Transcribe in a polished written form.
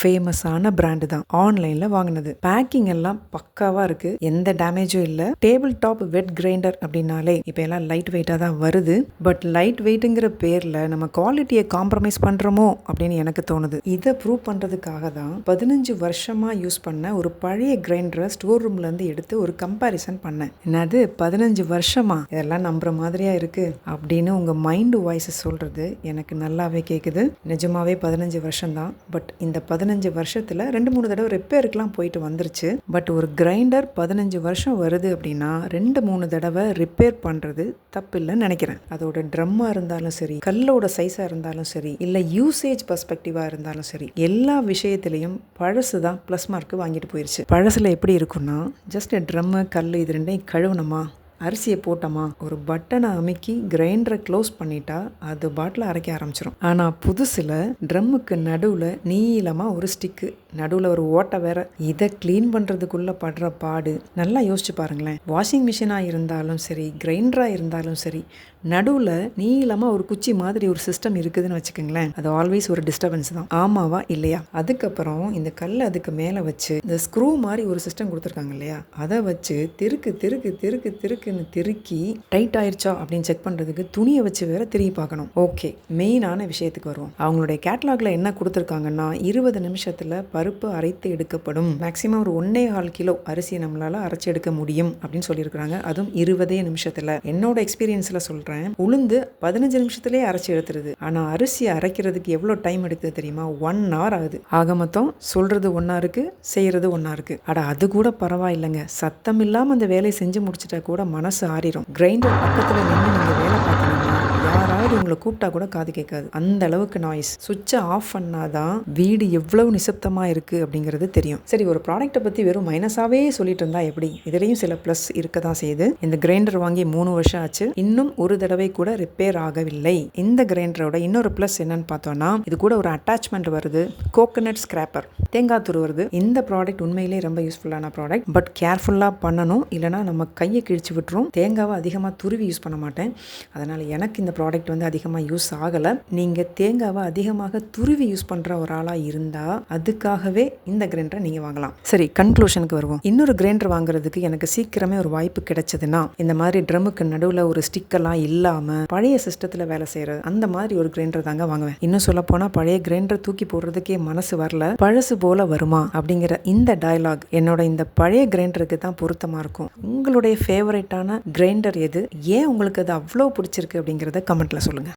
ஃபேமஸான பிராண்டு தான். ஆன்லைன்ல வாங்கினது. பேக்கிங் எல்லாம் பக்காவா இருக்கு. எந்த டேமேஜும் இல்லை. டேபிள் டாப் வெட் கிரைண்டர் அப்படின்னாலே இப்போ எல்லாம் லைட் வெயிட்டாக தான் வருது. பட் லைட் வெயிட்டுங்கிற பேரில் நம்ம குவாலிட்டியை காம்ப்ரமைஸ் பண்ணுறோமோ அப்படின்னு எனக்கு தோணுது. இதை ப்ரூவ் பண்ணுறதுக்காக தான் 15 வருஷமாக யூஸ் பண்ண ஒரு பழைய கிரைண்டரை ஸ்டோர் ரூம்லேருந்து எடுத்து ஒரு கம்பேரிசன் பண்ணேன். என்னது 15 வருஷமா? இதெல்லாம் நம்புற மாதிரியா இருக்கு அப்படின்னு உங்கள் மைண்டு வாய்ஸ் சொல்கிறது எனக்கு நல்லாவே கேட்குது. நிஜமாவே 15 வருஷம் தான். பட் இந்த 15 வருஷத்தில் 2-3 தடவை ரிப்பேருக்குலாம் போயிட்டு வந்துருச்சு. பட் ஒரு கிரைண்டர் 15 வருஷம் வருது அப்படின்னா 2-3 தடவை ரிப்பேர் பண்ணுறது தப்பு இல்லைன்னு நினைக்கிறேன். அதோட ட்ரம்மாக இருந்தாலும் சரி, கல்லோட சைஸாக இருந்தாலும் சரி, இல்லை யூசேஜ் பர்ஸ்பெக்டிவாக இருந்தாலும் சரி, எல்லா விஷயத்துலையும் பழசு தான் ப்ளஸ் மார்க்கு வாங்கிட்டு போயிடுச்சு. பழசில் எப்படி இருக்குன்னா, ஜஸ்ட் ட்ரம்மு கல் இது ரெண்டையும் கழுவுனமா, அரிசியை போட்டோமா, ஒரு பட்டனை அமுக்கி கிரைண்டரை க்ளோஸ் பண்ணிட்டா அது பாட்டில் அரைக்க ஆரம்பிச்சிடும். ஆனால் புதுசில் ட்ரம்முக்கு நடுவில் நீளமாக ஒரு ஸ்டிக்கு, நடுவில் ஒரு ஓட்டை வேற. இதை க்ளீன் பண்ணுறதுக்குள்ளே படுற பாடு நல்லா யோசிச்சு பாருங்களேன். வாஷிங் மிஷினாக இருந்தாலும் சரி, கிரைண்டராக இருந்தாலும் சரி, நடுவில் நீளமாக ஒரு குச்சி மாதிரி ஒரு சிஸ்டம் இருக்குதுன்னு வச்சுக்கோங்களேன். அது ஆல்வேஸ் ஒரு டிஸ்டர்பன்ஸ் தான். ஆமாவா இல்லையா? அதுக்கப்புறம் இந்த கல் அதுக்கு மேலே வச்சு இந்த ஸ்க்ரூ மாதிரி ஒரு சிஸ்டம் கொடுத்துருக்காங்க இல்லையா, அதை வச்சு திருக்கு திருக்கு திருக்கு திருக்கு திருக்கி டைட் ஆயிடுச்சா அப்படின்னு செக் பண்ணுறதுக்கு துணியை வச்சு வேற திரும்பி பார்க்கணும். ஓகே, மெயினான விஷயத்துக்கு வருவோம். அவங்களுடைய கேட்லாகில் என்ன கொடுத்துருக்காங்கன்னா 20 நிமிஷத்தில் பருப்பு அரைத்து எடுக்கப்படும். மேக்ஸிமம் ஒரு 1.25 கிலோ அரிசி நம்மளால் அரைச்சி எடுக்க முடியும் அப்படின்னு சொல்லியிருக்கிறாங்க. அதுவும் 20 நிமிஷத்தில். என்னோட எக்ஸ்பீரியன்ஸில் சொல்கிறேன், உளுந்து 15 நிமிஷத்துலேயே அரைச்சி எடுத்துருது. ஆனால் அரிசி அரைக்கிறதுக்கு எவ்வளோ டைம் எடுக்குது தெரியுமா? 1 hour ஆகுது. ஆக மொத்தம் சொல்கிறது ஒன்றா இருக்குது, செய்கிறது ஒன்றா இருக்குது. அட அது கூட பரவாயில்லைங்க, சத்தம் இல்லாமல் அந்த வேலையை செஞ்சு முடிச்சிட்டா கூட மனசு ஆறிடும். கிரைண்டர் பக்கத்தில் நின்று நீங்கள் வேலை பார்த்தீங்கன்னா யாராவது உங்களை கூப்பிட்டா கூட காது கேட்காது. அந்த அளவுக்கு நாய்ஸ். சுவிட்சை ஆஃப் பண்ணாதான் வீடு எவ்வளவு நிசப்தமாக இருக்குது அப்படிங்கிறது தெரியும். சரி, ஒரு ப்ராடக்ட்டை பற்றி வெறும் மைனஸாகவே சொல்லிட்டு இருந்தா எப்படி? இதுலேயும் சில ப்ளஸ் இருக்க தான் செய்யுது. இந்த கிரைண்டர் வாங்கி 3 வருஷம் ஆச்சு, இன்னும் ஒரு தடவை கூட ரிப்பேர் ஆகவில்லை. இந்த கிரைண்டரோட இன்னொரு ப்ளஸ் என்னன்னு பார்த்தோன்னா, இது கூட ஒரு அட்டாச்மெண்ட் வருது, கோகனட் ஸ்கிராப்பர், தேங்காய் துருவுறது. இந்த ப்ராடக்ட் உண்மையிலே ரொம்ப யூஸ்ஃபுல்லான ப்ராடக்ட். பட் கேர்ஃபுல்லாக பண்ணணும், இல்லைனா நம்ம கையை கிழிச்சு விட்டுரும். தேங்காவை அதிகமாக துருவி யூஸ் பண்ண மாட்டேன், அதனால் எனக்கு இந்த ப்ராடக்ட் வந்து அதிகமாக யூஸ் ஆகலை. நீங்கள் தேங்காவை அதிகமாக துருவி யூஸ் பண்ணுற ஒரு ஆளாக இருந்தால் அதுக்காகவே இந்த கிரைண்டரை நீங்கள் வாங்கலாம். சரி, கன்க்ளூஷனுக்கு வருவோம். இன்னொரு கிரைண்டர் வாங்குறதுக்கு எனக்கு சீக்கிரமே ஒரு வாய்ப்பு கிடைச்சதுன்னா, இந்த மாதிரி ட்ரம்முக்கு நடுவில் ஒரு ஸ்டிக்கெல்லாம் இல்லாமல் பழைய சிஸ்டத்தில் வேலை செய்கிற அந்த மாதிரி ஒரு கிரைண்டர் தாங்க வாங்குவேன். இன்னும் சொல்ல போனால் பழைய கிரைண்டர் தூக்கி போடுறதுக்கே மனசு வரல, பழசு போல வருமா அப்படிங்கிற இந்த டயலாக் என்னோட இந்த பழைய கிரைண்டருக்கு தான் பொருத்தமாக இருக்கும். உங்களுடைய ஃபேவரட்டான கிரைண்டர் எது? ஏன் உங்களுக்கு அது அவ்வளோ பிடிச்சிருக்கு அப்படிங்கிறத கமெண்ட்டில் சொல்லுங்கள்.